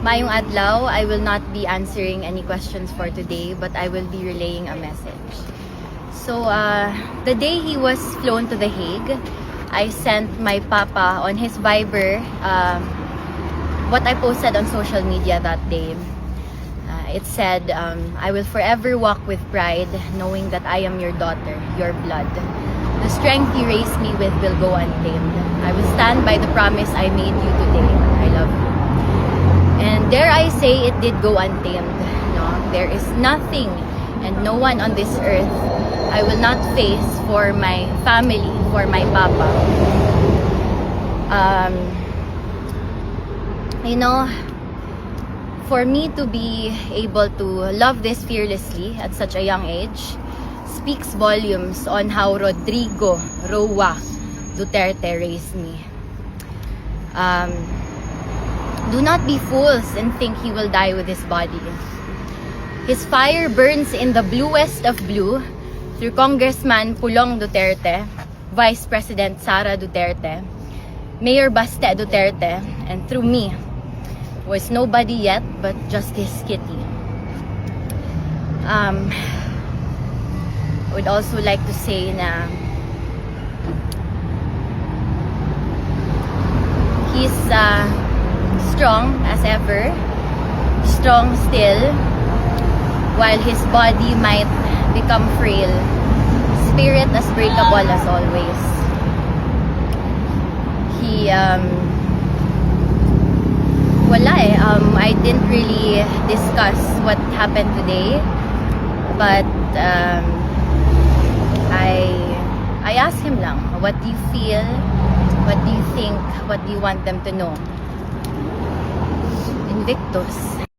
Mayong adlaw, I will not be answering any questions for today, but I will be relaying a message. So, the day he was flown to The Hague, I sent my papa on his Viber what I posted on social media that day. It said, I will forever walk with pride, knowing that I am your daughter, your blood. The strength you raised me with will go untamed. I will stand by the promise I made you today. I love you. And dare I say, it did go untamed. No? There is nothing and no one on this earth I will not face for my family, for my papa. For me to be able to love this fearlessly at such a young age speaks volumes on how Rodrigo Roa Duterte raised me. Do not be fools and think he will die with his body. His fire burns in the bluest of blue through Congressman Pulong Duterte, Vice President Sara Duterte, Mayor Baste Duterte, and through me, was nobody yet but Justice Kitty. I would also like to say na he's strong as ever, strong still, while his body might become frail, spirit as breakable as always. He I didn't really discuss what happened today, but I asked him lang, what do you feel? What do you think? What do you want them to know? Invictus.